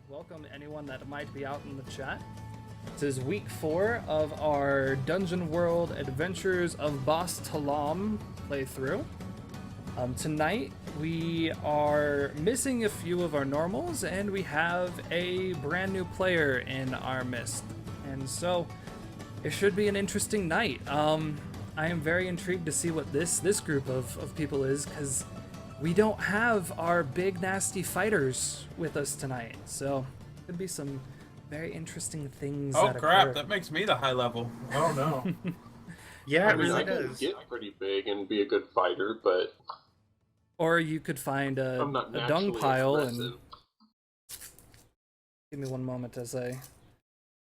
welcome anyone that might be out in the chat. This is week 4 of our Dungeon World Adventures of Boss Talahm playthrough. Tonight we are missing a few of our normals, and we have a brand new player in our midst. And so it should be an interesting night. I am very intrigued to see what this group of people is, because we don't have our big nasty fighters with us tonight. So could be some very interesting things. Oh that crap! occur. That makes me the high level. Oh no. Yeah, I it mean, really I can does. get pretty big and be a good fighter, but Or you could find I'm not a dung naturally pile aggressive. and give me one moment as I.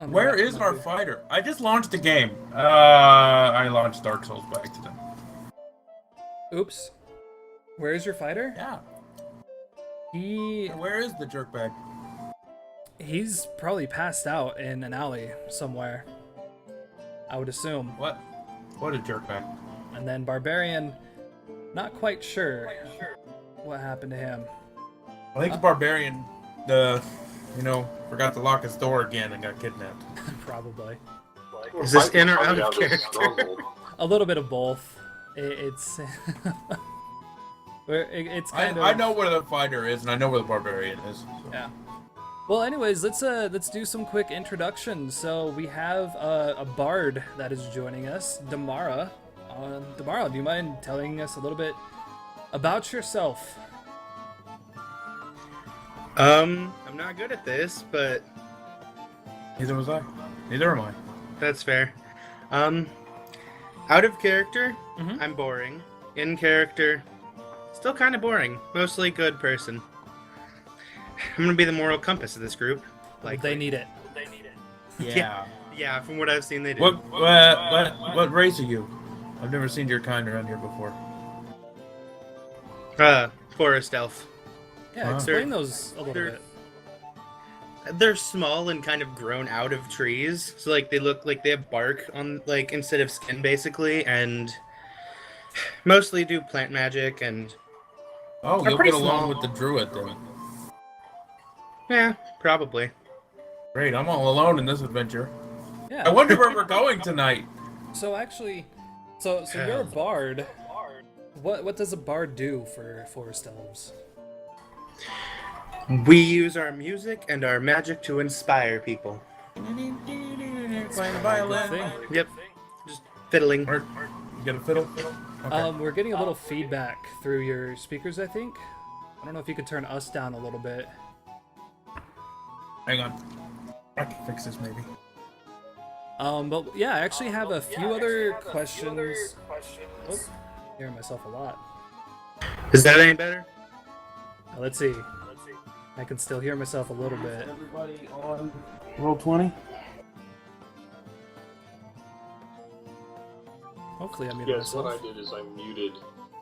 Where is our fighter? I just launched the game. I launched Dark Souls by accident. Oops. Where is your fighter? Yeah. He Where is the jerkbag? he's probably passed out in an alley somewhere, I would assume. What? What a jerkbag. And then Barbarian, not quite sure what happened to him. I think the barbarian, forgot to lock his door again and got kidnapped. Probably. Is this in or Fighting out of this character? stronghold. A little bit of both. It's it's kind of. I know where the fighter is and I know where the barbarian is. So. Yeah. Well, anyways, let's do some quick introductions. So we have a bard that is joining us, Damara. Damara, do you mind telling us a little bit about yourself? I'm not good at this, but Neither was I. Neither am I. that's fair. Out of character, Mhm. I'm boring. In character, still kind of boring. Mostly good person. I'm gonna be the moral compass of this group. Like They need it. Yeah. Yeah, from what I've seen, they do. What race are you? I've never seen your kind around here before. Forest elf. Yeah, Wow. explain those a little they're- bit. They're small and kind of grown out of trees, so like they look like they have bark on, like, instead of skin, basically, and mostly do plant magic and Oh, They're you'll pretty get along small. with the druid then. yeah, probably. Great, I'm all alone in this adventure. Yeah. I wonder where we're going tonight. So actually, so you're a bard. What does a bard do for forest elves? We use our music and our magic to inspire people. Playing the violin. Yep, just fiddling. Or, you got a fiddle? Okay. We're getting a little feedback through your speakers, I think. I don't know if you could turn us down a little bit. Hang on. I can fix this maybe. But yeah, I actually have a few other questions. Oh, hearing myself a lot. Is that any better? Let's see. I can still hear myself a little bit. Everybody on roll 20? Hopefully, I muted Yes, what I myself. did is I muted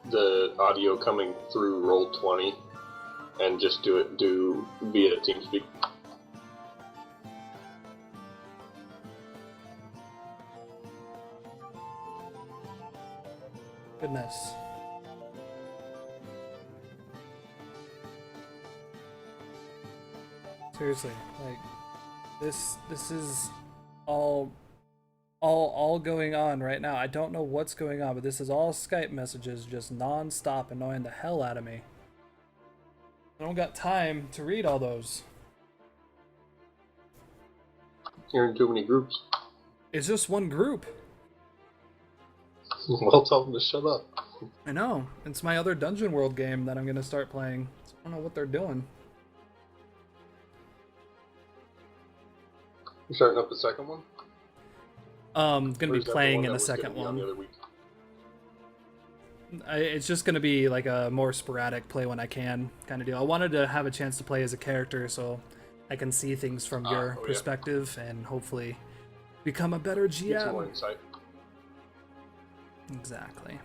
the audio coming through Roll20 and just do via TeamSpeak. Goodness. Seriously, like this is all going on right now. I don't know what's going on, but this is all Skype messages just non-stop annoying the hell out of me. I don't got time to read all those. You're in too many groups. It's just one group. Well, tell them to shut up. I know. It's my other Dungeon World game that I'm gonna start playing. So I don't know what they're doing. You starting up the second one? Gonna Or be is that playing one in that the was gonna second be on one. the other week? It's just gonna be like a more sporadic play when I can kind of deal. I wanted to have a chance to play as a character so I can see things from your yeah. perspective and hopefully become a better Get some more GM. insight. Exactly.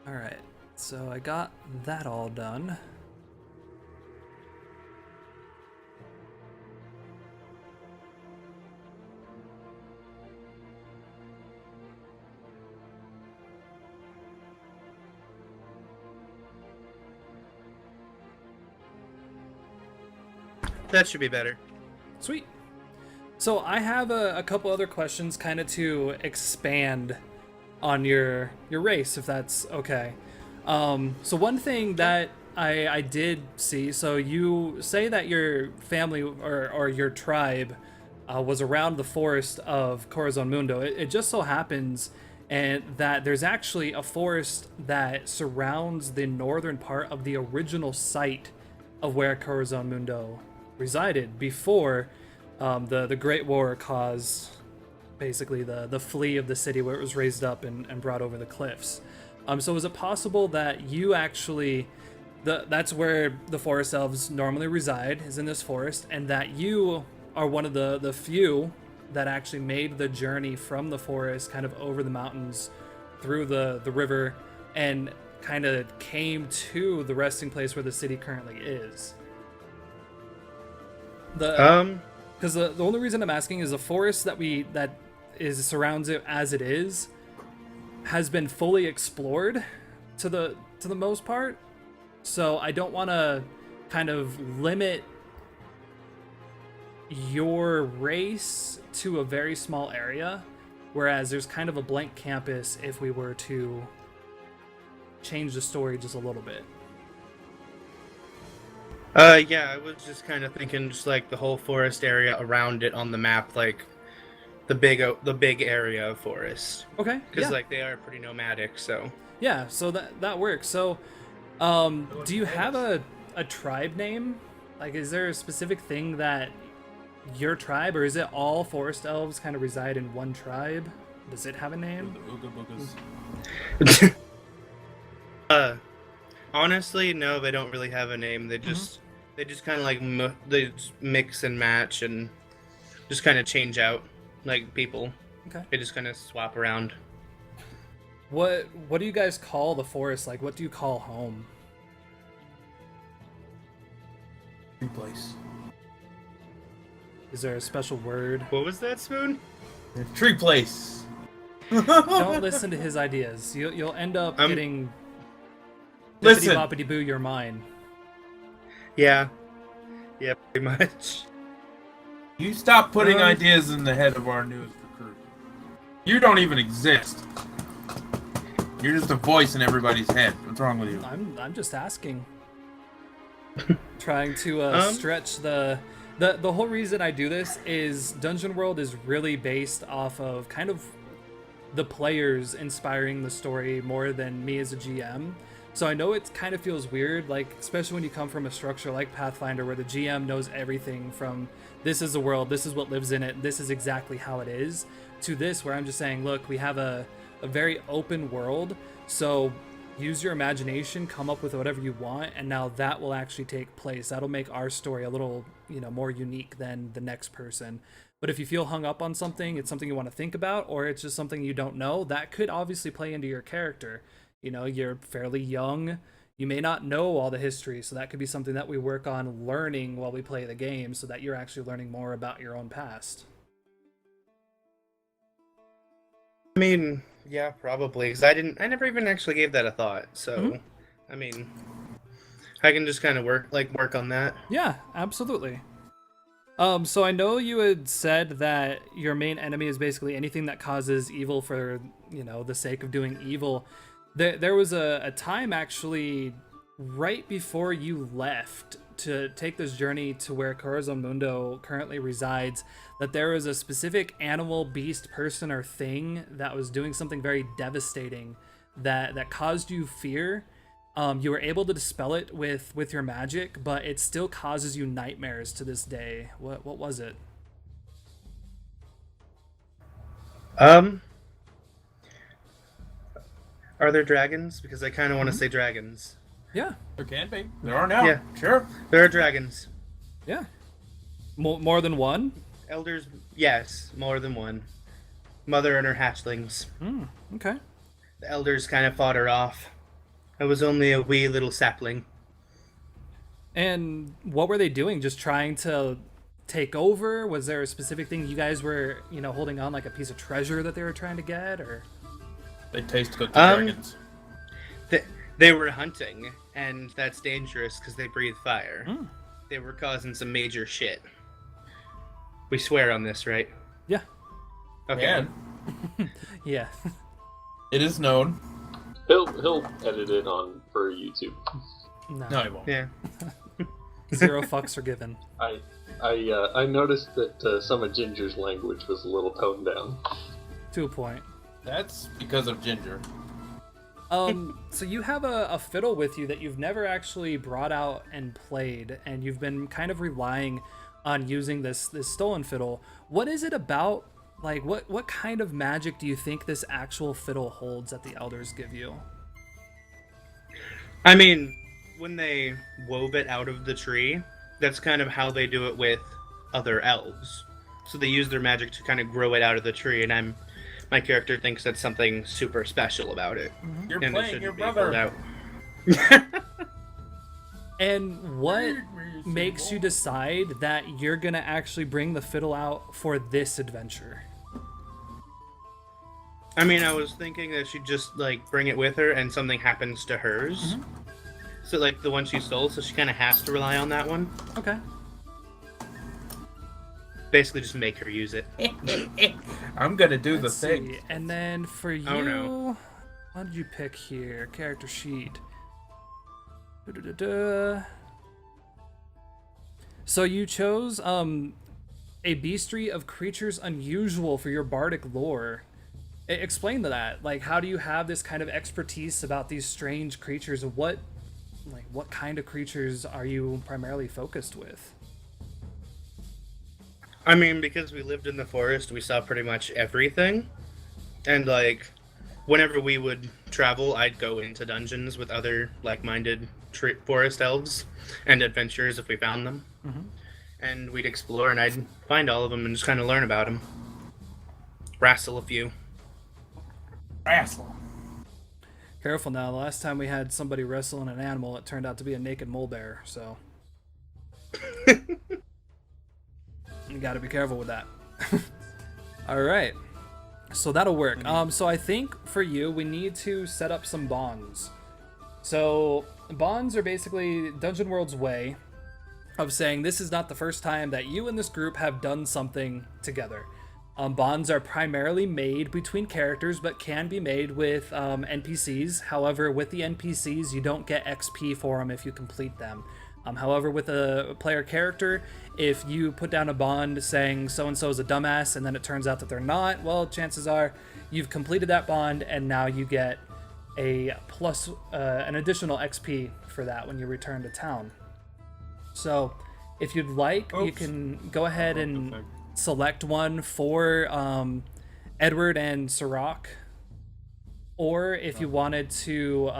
Alright, so I got that all done. That should be better. Sweet. So I have a couple other questions kind of to expand on your race, if that's okay. So one thing that I did see, so you say that your family or your tribe was around the forest of Corazon Mundo. It just so happens and that there's actually a forest that surrounds the northern part of the original site of where Corazon Mundo resided before the Great War caused basically the flee of the city where it was raised up and brought over the cliffs. So is it possible that you actually, that's where the forest elves normally reside, is in this forest, and that you are one of the few that actually made the journey from the forest kind of over the mountains through the river and kind of came to the resting place where the city currently is? Because the only reason I'm asking is the forest that surrounds it as it is has been fully explored to the most part. So I don't want to kind of limit your race to a very small area, whereas there's kind of a blank canvas if we were to change the story just a little bit. Yeah, I was just kind of thinking just like the whole forest area around it on the map, like the big area of forest. Okay. Because like they are pretty nomadic, so. Yeah, so that works. So, do you have a tribe name? Like, is there a specific thing that your tribe, or is it all forest elves kind of reside in one tribe? Does it have a name? Honestly, no, they don't really have a name. They just kind of like they just mix and match and just kind of change out like people. Okay. They just kind of swap around. What do you guys call the forest? Like, what do you call home? Tree place. Is there a special word? What was that, Spoon? Tree place. Don't listen to his ideas. You'll end up getting Listen. boppity boo your mind. Yeah, pretty much. You stop putting ideas in the head of our newest recruit. You don't even exist. You're just a voice in everybody's head. What's wrong with you? I'm just asking. Trying to stretch the whole reason I do this is Dungeon World is really based off of kind of the players inspiring the story more than me as a GM. So I know it kind of feels weird, like especially when you come from a structure like Pathfinder where the GM knows everything from this is the world, this is what lives in it, this is exactly how it is, to this where I'm just saying, look, we have a very open world, so use your imagination, come up with whatever you want, and now that will actually take place. That'll make our story a little, more unique than the next person. But if you feel hung up on something, it's something you want to think about, or it's just something you don't know, that could obviously play into your character. You're fairly young. You may not know all the history, so that could be something that we work on learning while we play the game so that you're actually learning more about your own past. I mean, yeah, probably, because I never even actually gave that a thought. So, I mean, I can just kind of work on that. Yeah, absolutely. So I know you had said that your main enemy is basically anything that causes evil for, the sake of doing evil. There was a time actually right before you left to take this journey to where Corazon Mundo currently resides, that there was a specific animal, beast, person, or thing that was doing something very devastating that caused you fear. You were able to dispel it with your magic, but it still causes you nightmares to this day. What was it? Are there dragons? Because I kind of want to say dragons. Yeah. There can be. There are now. Yeah. Sure. There are dragons. Yeah. More than one? Elders, yes, more than one. Mother and her hatchlings. Okay. The elders kind of fought her off. I was only a wee little sapling. And what were they doing? Just trying to take over? Was there a specific thing you guys were, holding on, like a piece of treasure that they were trying to get, or? They taste good to dragons. They were hunting, and that's dangerous because they breathe fire. they were causing some major shit. We swear on this, right? Yeah. Okay. Man, Yeah. it is known. He'll edit it on for YouTube. No, he won't. Yeah. 0 fucks are given. I noticed that some of Ginger's language was a little toned down. To a point. That's because of Ginger. So you have a fiddle with you that you've never actually brought out and played, and you've been kind of relying on using this stolen fiddle. What is it about? Like, what kind of magic do you think this actual fiddle holds that the elders give you? I mean, when they wove it out of the tree, that's kind of how they do it with other elves. So they use their magic to kind of grow it out of the tree, and my character thinks that's something super special about it. You're And it playing shouldn't your be pulled brother. out. And what makes you decide that you're gonna actually bring the fiddle out for this adventure? I mean, I was thinking that she'd just, like, bring it with her and something happens to hers. So, like, the one she stole, so she kind of has to rely on that one. Okay. Basically, just make her use it. I'm gonna do Let's the thing. see. And then for you, Oh, no. what did you pick here? Character sheet. Da-da-da-da. So you chose a beastry of creatures unusual for your bardic lore. Explain to that. Like, how do you have this kind of expertise about these strange creatures? What kind of creatures are you primarily focused with? I mean, because we lived in the forest, we saw pretty much everything. And, like, whenever we would travel, I'd go into dungeons with other like-minded forest elves and adventurers if we found them. And we'd explore, and I'd find all of them and just kind of learn about them. Wrestle a few. Wrestle. Careful now. The last time we had somebody wrestling an animal, it turned out to be a naked mole bear, so you gotta be careful with that. All right. So that'll work. So I think for you, we need to set up some bonds. So bonds are basically Dungeon World's way of saying this is not the first time that you and this group have done something together. Bonds are primarily made between characters, but can be made with NPCs. However, with the NPCs, you don't get XP for them if you complete them. However, with a player character, if you put down a bond saying so-and-so is a dumbass, and then it turns out that they're not, well, chances are you've completed that bond, and now you get a plus, an additional XP for that when you return to town. So, if you'd like, you can go ahead and select one for Edward and Sirach. Or if you wanted to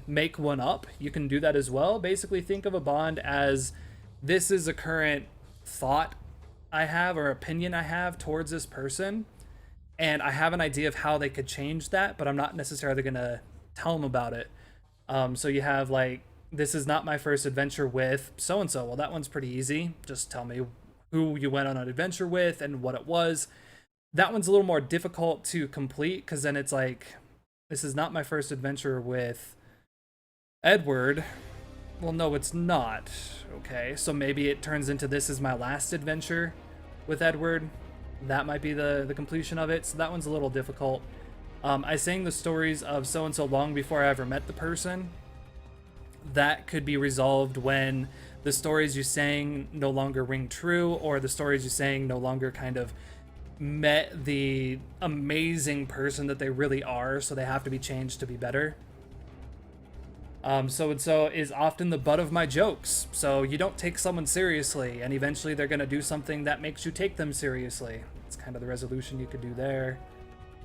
make one up, you can do that as well. Basically, think of a bond as this is a current thought I have or opinion I have towards this person, and I have an idea of how they could change that, but I'm not necessarily going to tell them about it. So you have like, this is not my first adventure with so-and-so. Well, that one's pretty easy. Just tell me who you went on an adventure with and what it was. That one's a little more difficult to complete because then it's like, this is not my first adventure with Edward. Well, no, it's not. Okay, so maybe it turns into this is my last adventure with Edward. That might be the completion of it. So that one's a little difficult. I sang the stories of so-and-so long before I ever met the person. That could be resolved when the stories you sang no longer ring true, or the stories you sang no longer kind of met the amazing person that they really are, so they have to be changed to be better. So-and-so is often the butt of my jokes, so you don't take someone seriously, and eventually they're going to do something that makes you take them seriously. It's kind of the resolution you could do there.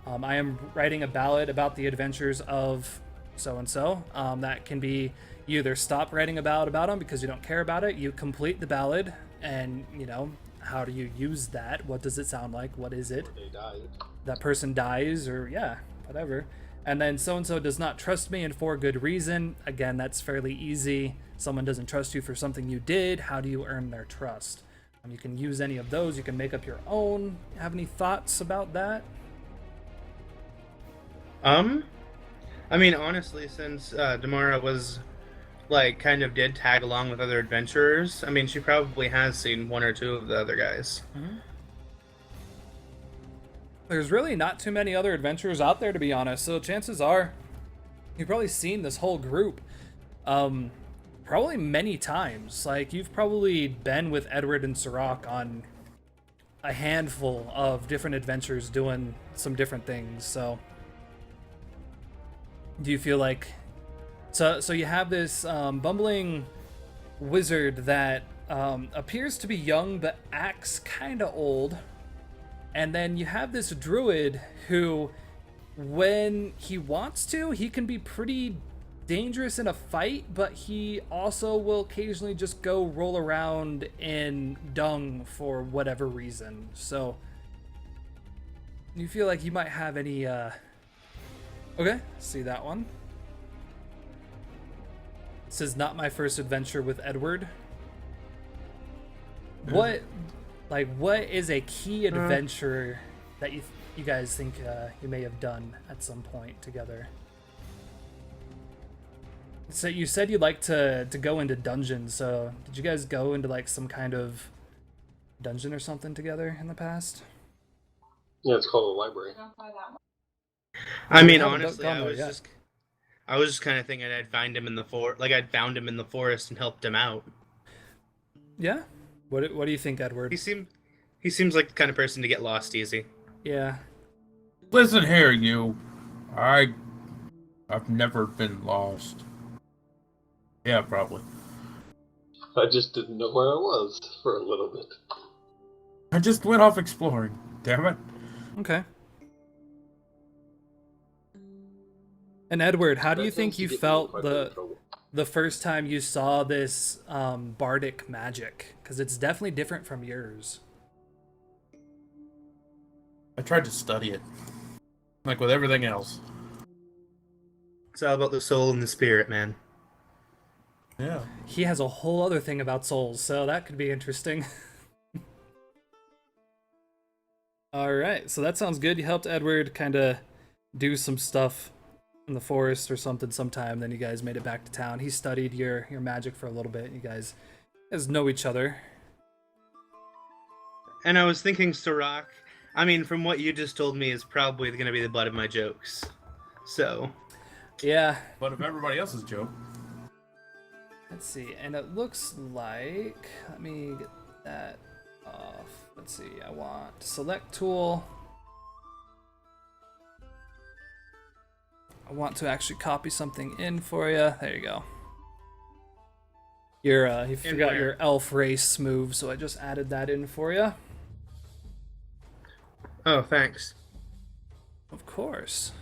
I am writing a ballad about the adventures of so-and-so. That can be, you either stop writing about them because you don't care about it, you complete the ballad, and, you know, how do you use that? What does it sound like? What is it? Or they died. That person dies, or yeah, whatever. And then so-and-so does not trust me, and for good reason. Again, that's fairly easy. Someone doesn't trust you for something you did. How do you earn their trust? You can use any of those. You can make up your own. Have any thoughts about that? I mean, honestly, since Damara was like kind of did tag along with other adventurers, I mean, she probably has seen one or two of the other guys. There's really not too many other adventurers out there, to be honest. So chances are, you've probably seen this whole group, probably many times. Like you've probably been with Edward and Sirach on a handful of different adventures, doing some different things. So, do you feel like? So you have this bumbling wizard that appears to be young but acts kind of old. And then you have this druid who, when he wants to, he can be pretty dangerous in a fight, but he also will occasionally just go roll around in dung for whatever reason. So, you feel like you might have any, Okay, see that one. This is not my first adventure with Edward. What is a key adventure that you guys think you may have done at some point together? So you said you'd like to go into dungeons. So did you guys go into like some kind of dungeon or something together in the past? Yeah, it's called a library. I mean, haven't honestly, gone I there was yet. just kind of thinking I'd find him in the I'd found him in the forest and helped him out. Yeah. What do you think, Edward? He seems like the kind of person to get lost easy. Yeah. Listen here, you. I've never been lost. Yeah, probably. I just didn't know where I was for a little bit. I just went off exploring. Damn it. Okay. And Edward, how do you That think tends to you get me in felt quite a bit of trouble. the first time you saw this bardic magic? Because it's definitely different from yours. I tried to study it. Like with everything else. It's all about the soul and the spirit, man. Yeah. He has a whole other thing about souls, so that could be interesting. All right, so that sounds good. You helped Edward kind of do some stuff in the forest or something sometime. Then you guys made it back to town. He studied your magic for a little bit. You guys know each other. And I was thinking Sirach, I mean, from what you just told me, is probably going to be the butt of my jokes. So, Yeah. But of everybody else's joke. Let's see, and it looks like, let me get that off. Let's see, I want select tool. I want to actually copy something in for you. There you go. You forgot your elf race move, so I just added that in for you. oh, thanks. Of course.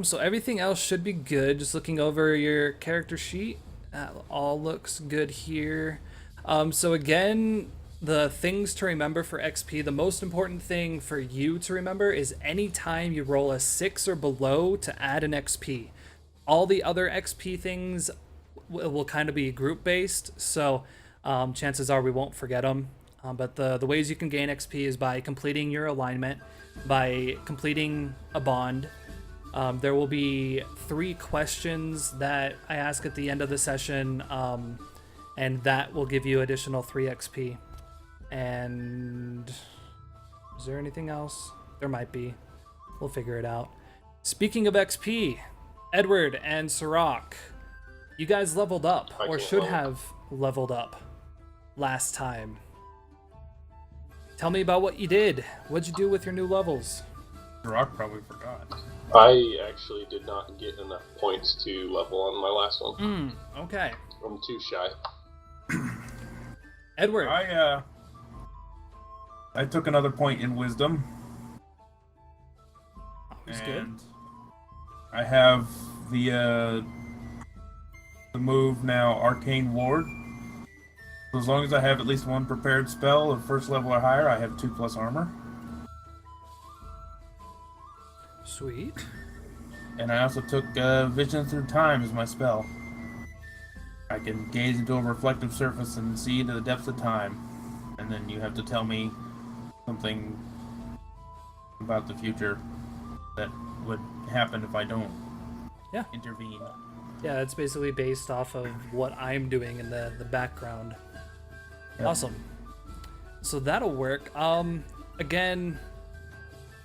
So everything else should be good. Just looking over your character sheet, that all looks good here. So again, the things to remember for XP, the most important thing for you to remember is anytime you roll a 6 or below to add an XP. All the other XP things will kind of be group based, so chances are we won't forget them. But the ways you can gain XP is by completing your alignment, by completing a bond. There will be 3 questions that I ask at the end of the session, and that will give you additional 3 XP. And is there anything else? There might be. We'll figure it out. Speaking of XP, Edward and Sirach, you guys leveled up, I or can't should level. have leveled up last time. Tell me about what you did. What'd you do with your new levels? Rock probably forgot. I actually did not get enough points to level on my last one. Okay. I'm too shy. Edward. I took another point in wisdom. That's good. And I have the move now, Arcane Ward. So as long as I have at least one prepared spell of first level or higher, I have 2+ armor. Sweet. And I also took Vision Through Time as my spell. I can gaze into a reflective surface and see into the depths of time. And then you have to tell me something about the future that would happen if I don't intervene. Yeah, it's basically based off of what I'm doing in the background. Yep. Awesome. So that'll work. Again,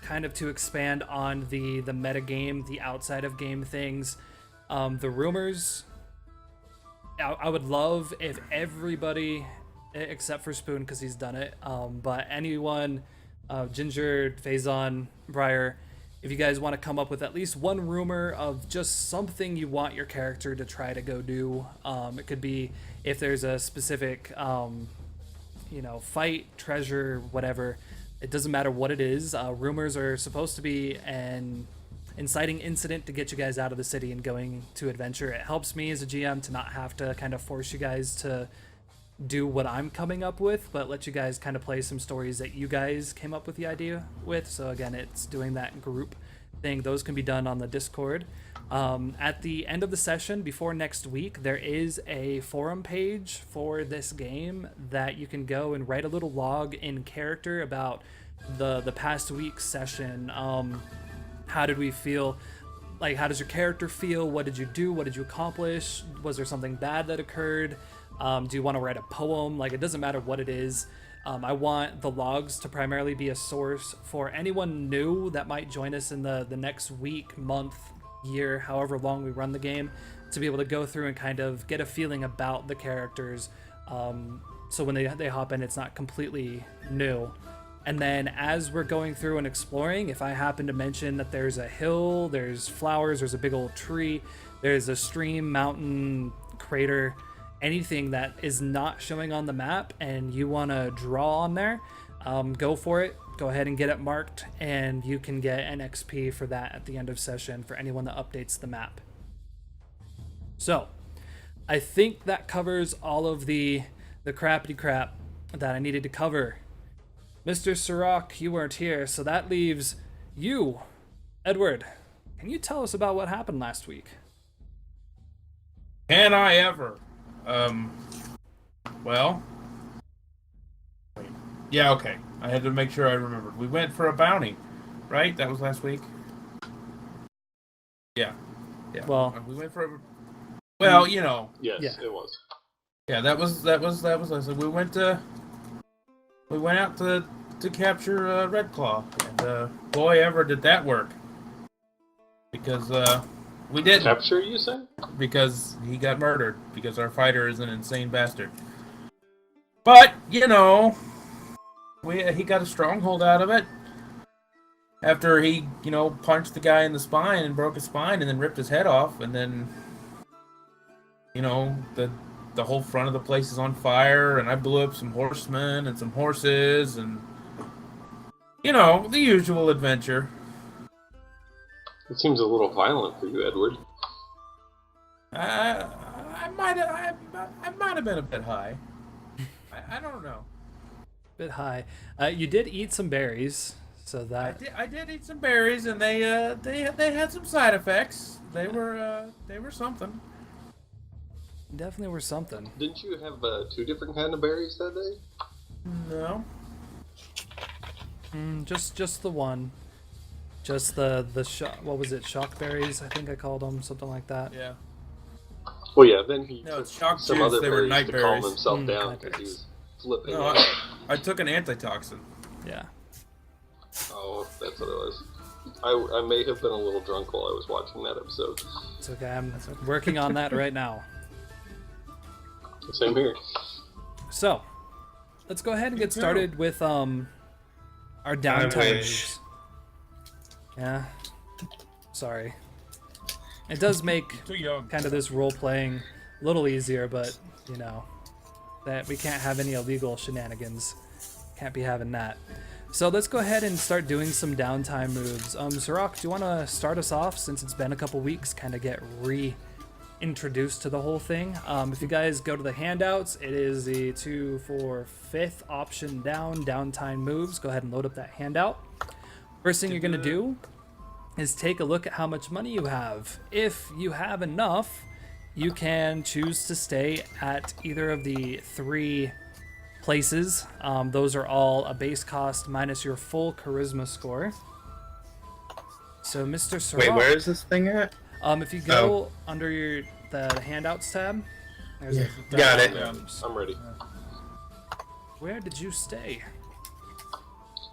kind of to expand on the meta game, the outside of game things, the rumors. I would love if everybody, except for Spoon because he's done it, but anyone, Ginger, Faison, Briar, if you guys want to come up with at least one rumor of just something you want your character to try to go do. It could be if there's a specific, fight, treasure, whatever. It doesn't matter what it is. Rumors are supposed to be an inciting incident to get you guys out of the city and going to adventure. It helps me as a GM to not have to kind of force you guys to do what I'm coming up with, but let you guys kind of play some stories that you guys came up with the idea with. So again, it's doing that group thing. Those can be done on the Discord. At the end of the session, before next week, there is a forum page for this game that you can go and write a little log in character about the past week's session. How did we feel? Like, how does your character feel? What did you do? What did you accomplish? Was there something bad that occurred? Do you want to write a poem? Like, it doesn't matter what it is. I want the logs to primarily be a source for anyone new that might join us in the next week, month, year, however long we run the game, to be able to go through and kind of get a feeling about the characters. So when they hop in, it's not completely new. And then as we're going through and exploring, if I happen to mention that there's a hill, there's flowers, there's a big old tree, there's a stream, mountain, crater, anything that is not showing on the map and you want to draw on there, go for it. Go ahead and get it marked, and you can get an XP for that at the end of session for anyone that updates the map. So I think that covers all of the crappity crap that I needed to cover. Mr. Sirach, you weren't here, so that leaves you. Edward, can you tell us about what happened last week? Can I ever? Well. Wait. Yeah, okay. I had to make sure I remembered. We went for a bounty, right? That was last week? Yeah. Yeah. Well, we went for a... Well, you know. Yes, Yeah. it was. Yeah, that was last week. We went out to capture Red Claw, and boy, ever did that work. Because we didn't. Capture, you say? Because he got murdered. Because our fighter is an insane bastard. But you know, he got a stronghold out of it. After he, punched the guy in the spine and broke his spine, and then ripped his head off, and then, the whole front of the place is on fire, and I blew up some horsemen and some horses, and the usual adventure. It seems a little violent for you, Edward. I might have been a bit high. I don't know. Bit high. You did eat some berries, so that I did eat some berries, and they had some side effects. They were something. definitely were something. Didn't you have 2 different kind of berries that day? No. Just the one. Just the what was it? Shock berries, I think I called them, something like that. Yeah. Well, yeah, then he No, took it's shock some juice. other They were berries night to calm berries. himself down night because he berries. was flipping No, out. I took an antitoxin. Yeah. Oh, that's what it was. I may have been a little drunk while I was watching that episode. It's okay. I'm working on that right now. Same here. So, let's go ahead and get started with our downtime moves. Yeah. Sorry. It does make Too young. kind of this role playing a little easier, but that we can't have any illegal shenanigans. Can't be having that. So let's go ahead and start doing some downtime moves. Sirach, do you want to start us off since it's been a couple weeks? Kind of get reintroduced to the whole thing. If you guys go to the handouts, it is the 2, 4, 5th option down, downtime moves. Go ahead and load up that handout. First thing you're going to do is take a look at how much money you have. If you have enough, you can choose to stay at either of the 3 places. Those are all a base cost minus your full charisma score. So Mr. Sirach, Wait, where is this thing at? if you go under the handouts tab. There's Yeah. a Got it. Yeah, I'm ready. Where did you stay?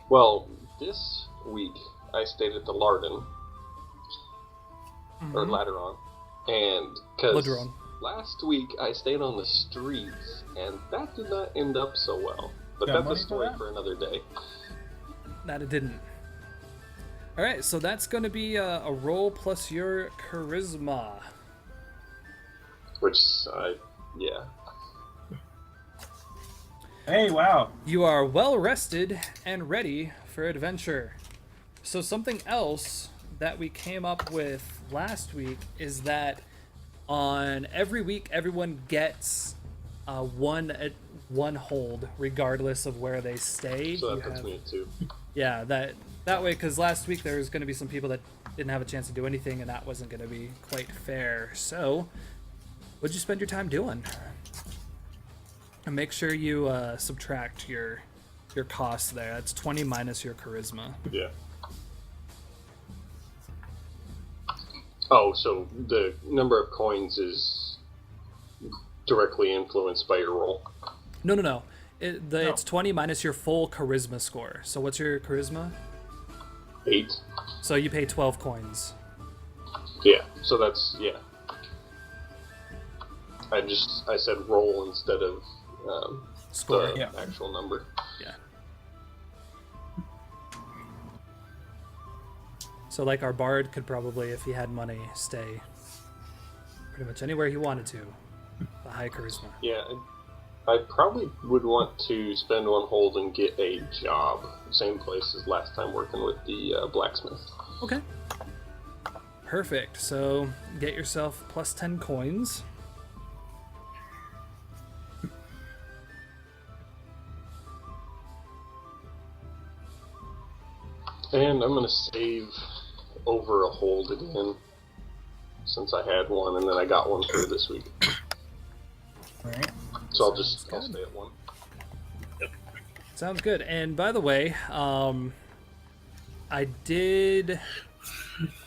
Well, this week I stayed at the Lardon, or Lateron, and because Lateron. last week I stayed on the streets, and that did not end up so well. But Got that's money a for story that? for another day. That it didn't. All right, so that's going to be a roll plus your charisma. Which yeah. Hey, wow. You are well rested and ready for adventure. So something else that we came up with last week is that on every week everyone gets one hold regardless of where they stay. So You that puts have- me at 2. Yeah, that way, because last week there was going to be some people that didn't have a chance to do anything, and that wasn't going to be quite fair. So, what'd you spend your time doing? And make sure you subtract your costs there. That's 20 minus your charisma. Yeah. Oh, so the number of coins is directly influenced by your roll. No. It's 20 minus your full charisma score. So what's your charisma? 8. So you pay 12 coins. Yeah. So that's I said roll instead of Score. the Yeah. actual number. Yeah. So like our bard could probably, if he had money, stay pretty much anywhere he wanted to. The high charisma. Yeah. I probably would want to spend one hold and get a job. Same place as last time working with the blacksmith. Okay. Perfect. So get yourself plus 10 coins. And I'm going to save over a hold again, since I had one, and then I got one for this week. Alright. So I'll Sounds good. stay at 1. Sounds good. And by the way, I did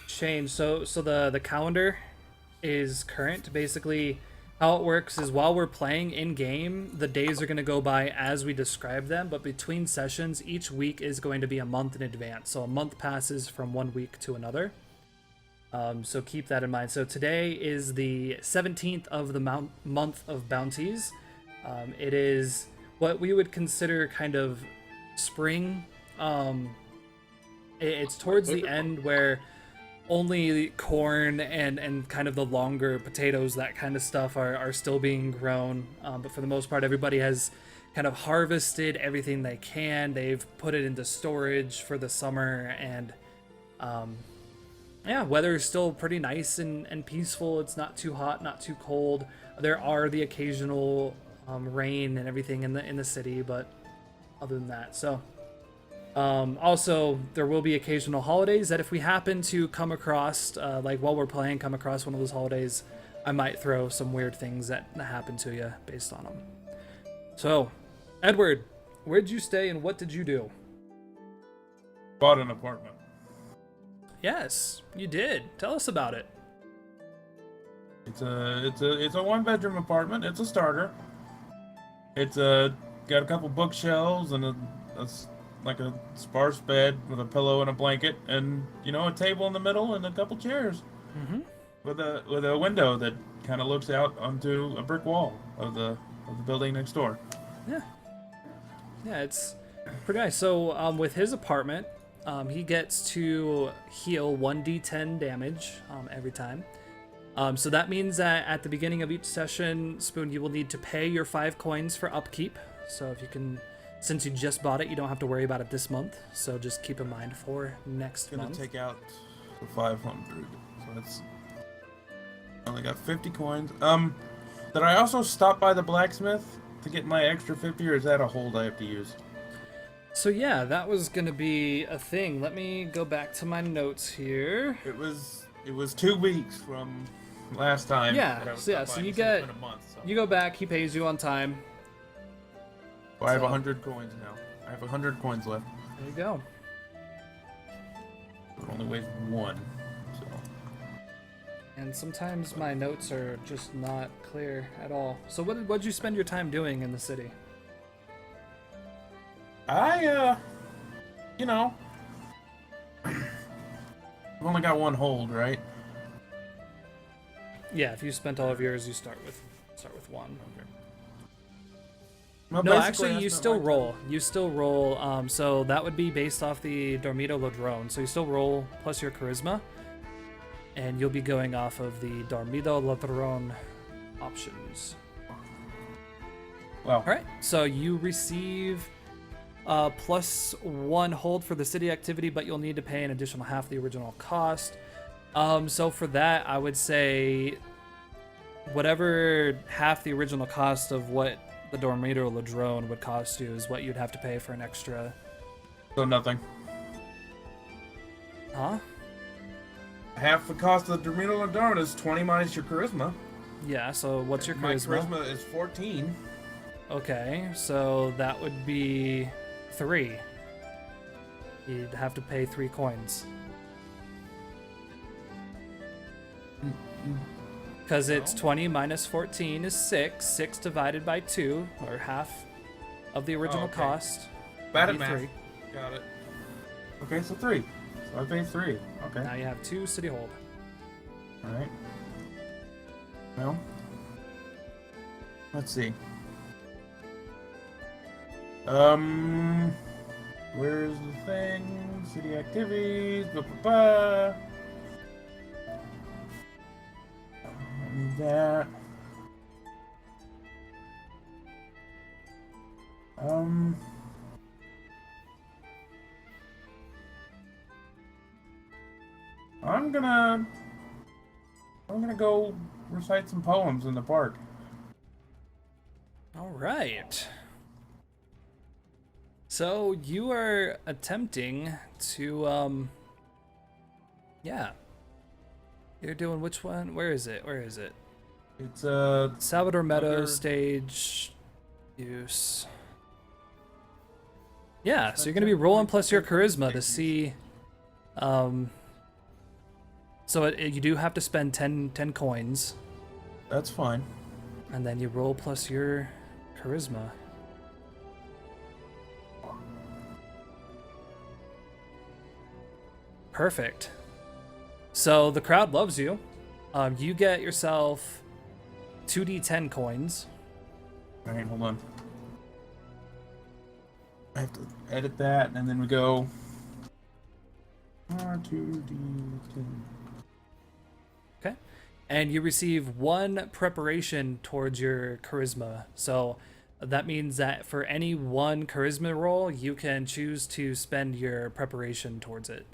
change. So the calendar is current. Basically, how it works is while we're playing in game, the days are going to go by as we describe them. But between sessions, each week is going to be a month in advance. So a month passes from one week to another. So keep that in mind. So today is the 17th of the month of bounties. It is what we would consider kind of spring. It's towards the end where only corn and kind of the longer potatoes, that kind of stuff, are still being grown. But for the most part, everybody has kind of harvested everything they can. They've put it into storage for the summer, and yeah, weather is still pretty nice and peaceful. It's not too hot, not too cold. There are the occasional rain and everything in the city, but other than that, so also there will be occasional holidays that if we happen to come across, like while we're playing, come across one of those holidays, I might throw some weird things that happen to you based on them. So, Edward, where'd you stay and what did you do? Bought an apartment. Yes, you did. Tell us about it. It's a 1-bedroom apartment. It's a starter. It's got a couple bookshelves and like a sparse bed with a pillow and a blanket, and a table in the middle and a couple chairs. Mm-hmm. With a window that kind of looks out onto a brick wall of the building next door. Yeah, it's pretty nice. So with his apartment, he gets to heal 1d10 damage every time. So that means that at the beginning of each session, Spoon, you will need to pay your 5 coins for upkeep. So if you can, since you just bought it, you don't have to worry about it this month. So just keep in mind for next Gonna month. take out the 500. So that's I only got 50 coins. Did I also stop by the blacksmith to get my extra 50, or is that a hold I have to use? So yeah, that was gonna be a thing. Let me go back to my notes here. It was 2 weeks from last time. Yeah, that I was so stopped by. you It's been get- a month. So. You go back, he pays you on time. Well, I have so- 100 coins now. I have 100 coins left. There you go. It only weighs 1. So And sometimes my notes are just not clear at all. So what'd you spend your time doing in the city? I, you know, I've only got one hold, right? Yeah, if you spent all of yours, you start with one. Well, No, basically, actually, I you spent still my time- roll. You still roll. So that would be based off the Dormito Ladrone. So you still roll plus your charisma, and you'll be going off of the Dormito Ladrone options. Well, All right. So you receive +1 hold for the city activity, but you'll need to pay an additional half the original cost. So for that, I would say whatever half the original cost of what the Dormito Ladrone would cost you is what you'd have to pay for an extra. so nothing. Huh? Half the cost of the Dormito Ladrone is 20 minus your charisma. Yeah, so what's your My charisma? charisma is 14. Okay, so that would be 3. You'd have to pay 3 coins. Because it's 20 minus 14 is 6. 6 divided by 2, or half of the original okay. cost. Bad would at be math. 3. Got it. Okay, so 3. So I paid 3. Okay. Now you have 2 city hold. Alright. Well, let's see. Where's the thing? City activities. Ba-ba-ba. I need that. I'm gonna go recite some poems in the park. All right. So you are attempting to, yeah. You're doing which one? Where is it? Where is it? It's Salvador Meadows Under- stage use. Yeah, so you're gonna be rolling plus your charisma to see. So you do have to spend 10 coins, that's fine. and then you roll plus your charisma. Perfect. So the crowd loves you. You get yourself 2d10 coins. Alright, hold on. I have to edit that, and then we go. 2D10. Okay. And you receive 1 preparation towards your charisma. So that means that for any 1 charisma roll, you can choose to spend your preparation towards it.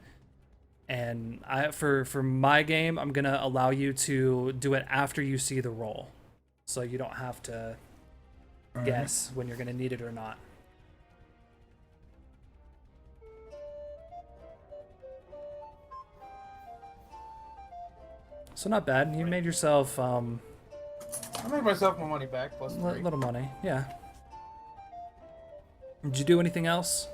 And for my game, I'm gonna allow you to do it after you see the roll, so you don't have to guess when you're gonna need it or not. So not bad. You made yourself I made myself my money back plus 3. little money. Yeah. Did you do anything else?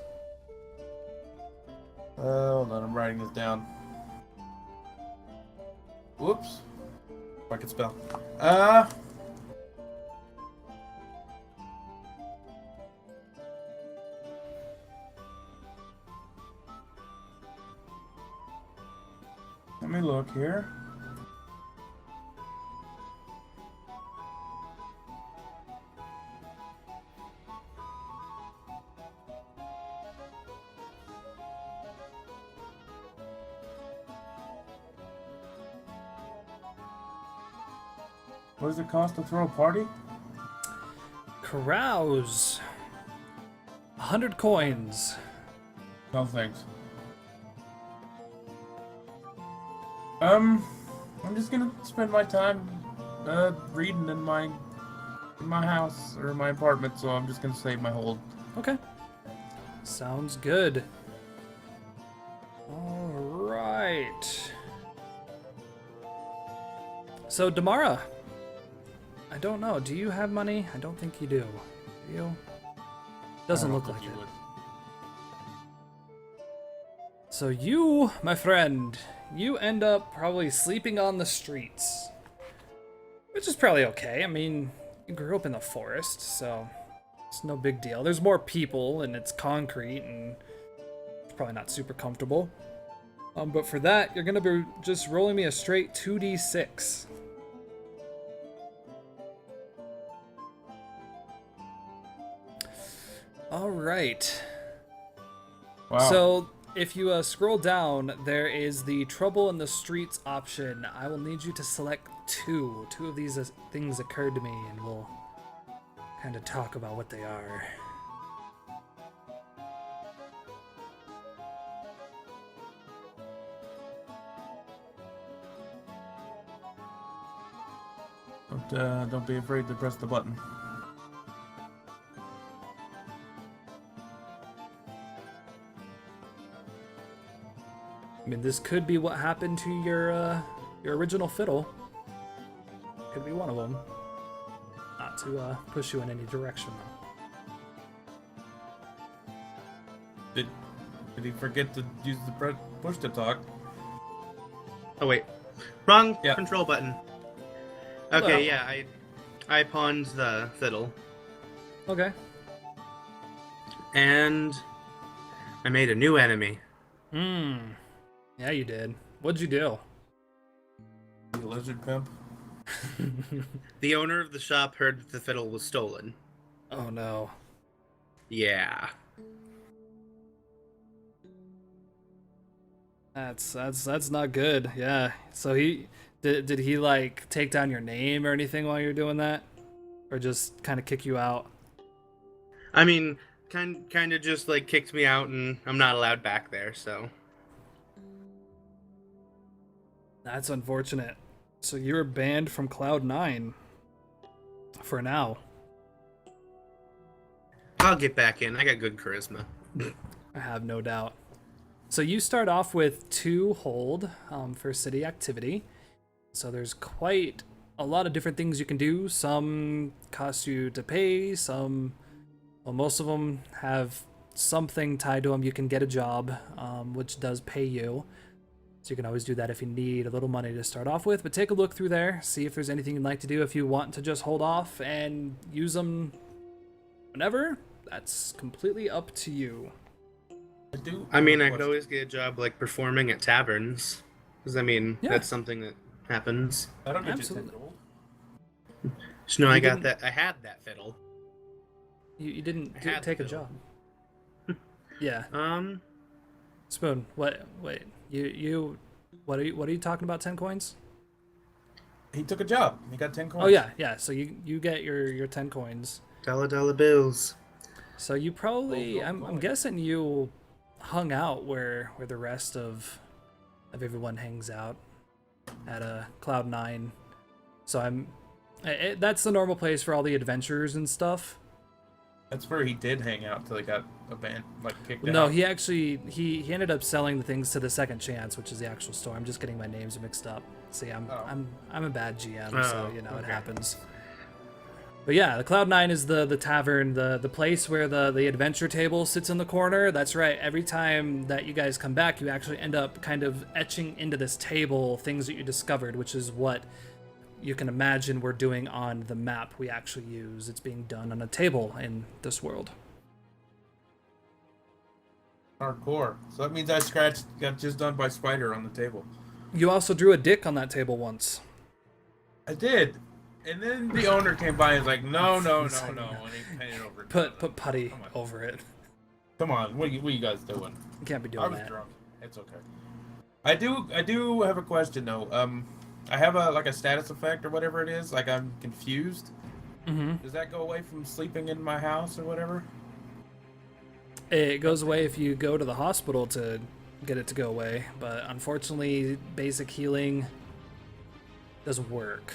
Hold on, I'm writing this down. Whoops. If I could spell. Let me look here. What does it cost to throw a party? Carouse. 100 coins. No thanks. I'm just gonna spend my time reading in my house or my apartment, so I'm just gonna save my hold. Okay. Sounds good. All right. So, Damara, I don't know. Do you have money? I don't think you do. Do you? Doesn't I don't look think like you it. would. So you, my friend, you end up probably sleeping on the streets. Which is probably okay. I mean, you grew up in the forest, so it's no big deal. There's more people, and it's concrete, and it's probably not super comfortable. But for that, you're gonna be just rolling me a straight 2d6. All right. Wow. So if you scroll down, there is the trouble in the streets option. I will need you to select two. Two of these things occurred to me, and we'll kind of talk about what they are. Don't be afraid to press the button. I mean, this could be what happened to your original fiddle. Could be one of them. Not to push you in any direction, though. Did he forget to use the push to talk? Oh wait, wrong Yeah. control button. Well. Okay, yeah, I pawned the fiddle Okay. and I made a new enemy. Yeah, you did. What'd you do? The lizard pimp. The owner of the shop heard that the fiddle was stolen. Oh no. Yeah. That's not good. Yeah. So he did he like take down your name or anything while you're doing that, or just kind of kick you out? I mean, kind of just like kicked me out, and I'm not allowed back there. So That's unfortunate. So you're banned from Cloud9 for now. I'll get back in. I got good charisma. I have no doubt. So you start off with 2 hold for city activity. So there's quite a lot of different things you can do. Some cost you to pay, most of them have something tied to them. You can get a job, which does pay you. So you can always do that if you need a little money to start off with. But take a look through there, see if there's anything you'd like to do. If you want to just hold off and use them whenever, that's completely up to you. I mean, I could always get a job like performing at taverns, because I mean Yeah. that's something that happens. That'll get Absolutely. you 10 gold. Just know You I got didn't- that. I had that fiddle. You didn't I had take a to. job. Yeah. Um, Spoon, what? Wait, what are you talking about? 10 coins? He took a job. He got 10 coins. Oh yeah. So you get your 10 coins. dollar bills. So you probably, I'm coin. guessing you hung out where the rest of everyone hangs out at Cloud9. So that's the normal place for all the adventurers and stuff. That's where he did hang out till he got kicked out. No, he actually he ended up selling the things to the Second Chance, which is the actual store. I'm just getting my names mixed up. See, I'm a bad GM, so you know it okay. happens. But yeah, the Cloud9 is the tavern, the place where the adventure table sits in the corner. That's right. Every time that you guys come back, you actually end up kind of etching into this table things that you discovered, which is what you can imagine we're doing on the map we actually use. It's being done on a table in this world. Hardcore. So that means got just done by Spider on the table. You also drew a dick on that table once. I did. And then the owner came by and was like, no. And he painted over it. Put putty Come on. over it. Come on, what are you guys doing? You can't be I doing was that. drunk. It's okay. I do have a question though. I have a status effect or whatever it is. Like I'm confused. Mm-hmm. Does that go away from sleeping in my house or whatever? It goes away if you go to the hospital to get it to go away, but unfortunately, basic healing doesn't work.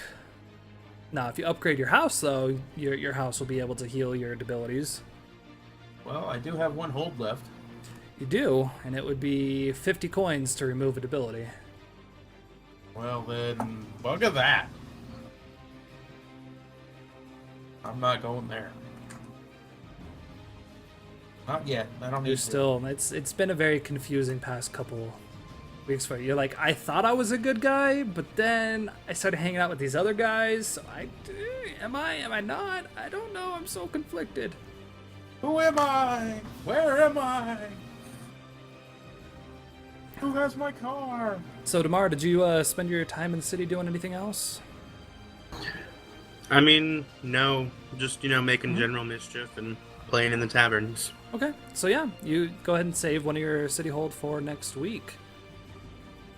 Now, if you upgrade your house, though, your house will be able to heal your debilities. Well, I do have 1 hold left. You do, and it would be 50 coins to remove a debility. Well then, bugger that. I'm not going there. Not yet. I don't You're need to. still. It's been a very confusing past couple weeks for you. You're like, I thought I was a good guy, but then I started hanging out with these other guys. So am I not? I don't know. I'm so conflicted. Who am I? Where am I? Who has my car? So Damar, did you spend your time in the city doing anything else? I mean, no, just making general mischief and playing in the taverns. Okay, so yeah, you go ahead and save one of your city hold for next week.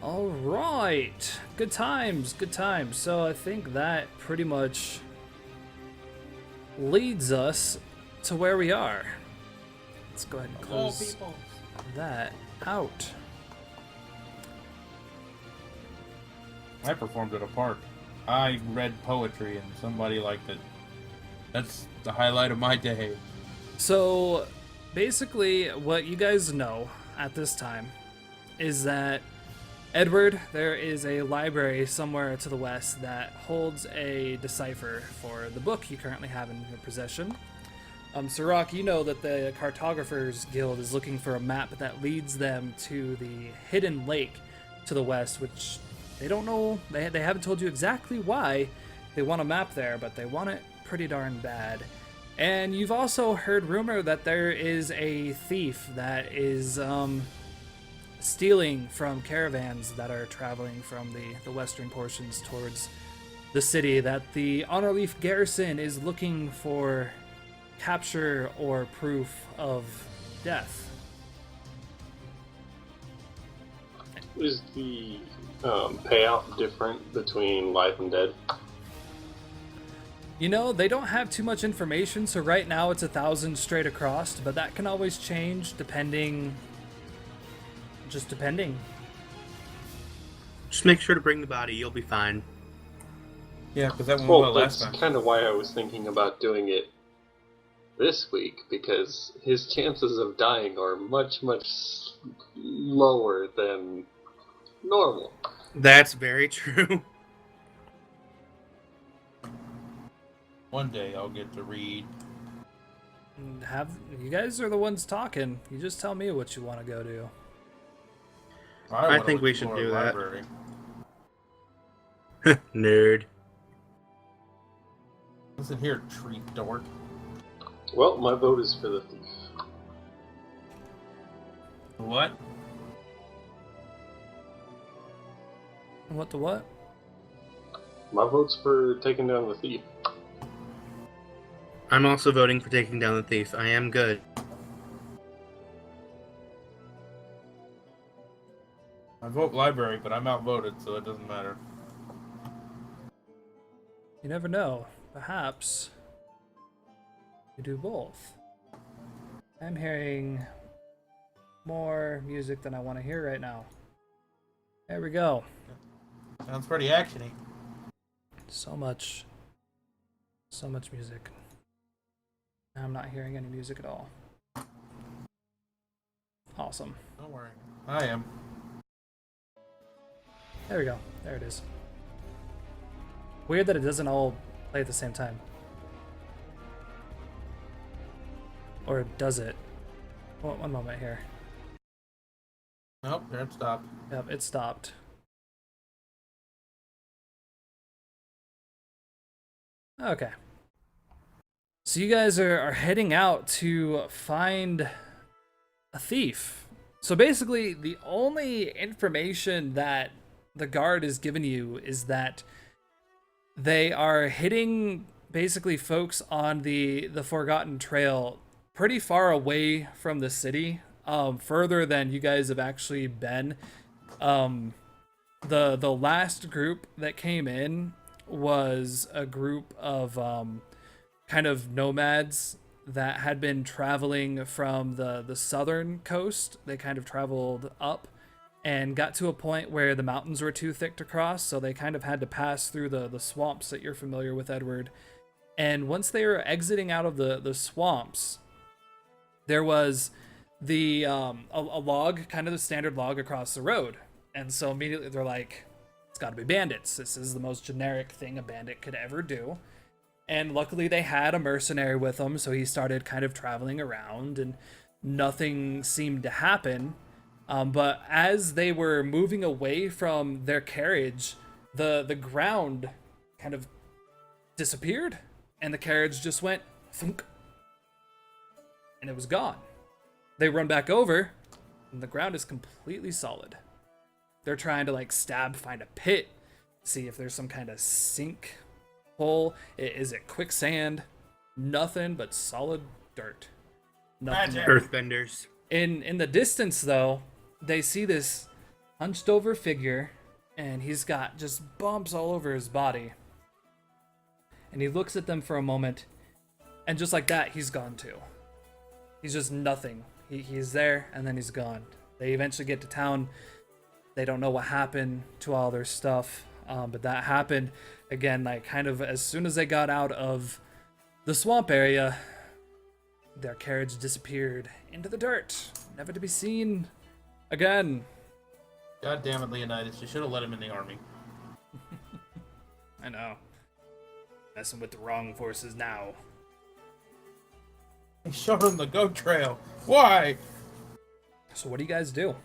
All right, good times, good times. So I think that pretty much leads us to where we are. Let's go ahead and close that out. I performed at a park. I read poetry and somebody liked it. That's the highlight of my day. So basically, what you guys know at this time is that Edward, there is a library somewhere to the west that holds a decipher for the book you currently have in your possession. Sirach, you know that the Cartographers Guild is looking for a map that leads them to the hidden lake to the west, which they don't know, they haven't told you exactly why they want a map there, but they want it pretty darn bad. And you've also heard rumor that there is a thief that is stealing from caravans that are traveling from the western portions towards the city, that the Honorleaf Garrison is looking for capture or proof of death. Is the payout different between live and dead? You know, they don't have too much information, so right now it's 1,000 straight across, but that can always change depending. Just make sure to bring the body. You'll be fine. Yeah, because that one Well, was last that's time. kind of why I was thinking about doing it this week, because his chances of dying are much, much lower than normal. That's very true. One day I'll get to read. You guys are the ones talking. You just tell me what you want to go do. I wanna think we should explore a do that. library. Nerd. Listen here, tree dork. Well, my vote is for the thief. What? What the what? My vote's for taking down the thief. I'm also voting for taking down the thief. I am good. I vote library, but I'm outvoted, so it doesn't matter. You never know. Perhaps you do both. I'm hearing more music than I want to hear right now. There we go. Sounds pretty actiony. So much music. I'm not hearing any music at all. Awesome. Don't worry. I am. There we go. There it is. Weird that it doesn't all play at the same time. Or does it? One moment here. Nope, there it stopped. Yep, it stopped. Okay. So you guys are heading out to find a thief. So basically, the only information that the guard is giving you is that they are hitting basically folks on the Forgotten Trail pretty far away from the city, further than you guys have actually been. The last group that came in was a group of kind of nomads that had been traveling from the southern coast. They kind of traveled up and got to a point where the mountains were too thick to cross, so they kind of had to pass through the swamps that you're familiar with, Edward. And once they were exiting out of the swamps, there was a log, kind of the standard log across the road. And so immediately they're like, it's got to be bandits. This is the most generic thing a bandit could ever do. And luckily they had a mercenary with them, so he started kind of traveling around and nothing seemed to happen. But as they were moving away from their carriage, the ground kind of disappeared, and the carriage just went thunk, and it was gone. They run back over, and the ground is completely solid. They're trying to like find a pit, see if there's some kind of sink hole. Is it quicksand? Nothing but solid dirt. Nothing Magic. there. Earthbenders. In the distance, though, they see this hunched over figure, and he's got just bumps all over his body. And he looks at them for a moment, and just like that, he's gone too. He's just nothing. He's there, and then he's gone. They eventually get to town. They don't know what happened to all their stuff, but that happened again, like kind of as soon as they got out of the swamp area. Their carriage disappeared into the dirt, never to be seen again. God damn it, Leonidas. You should have let him in the army. I know. Messing with the wrong forces now. He showed him the goat trail. Why? So what do you guys do?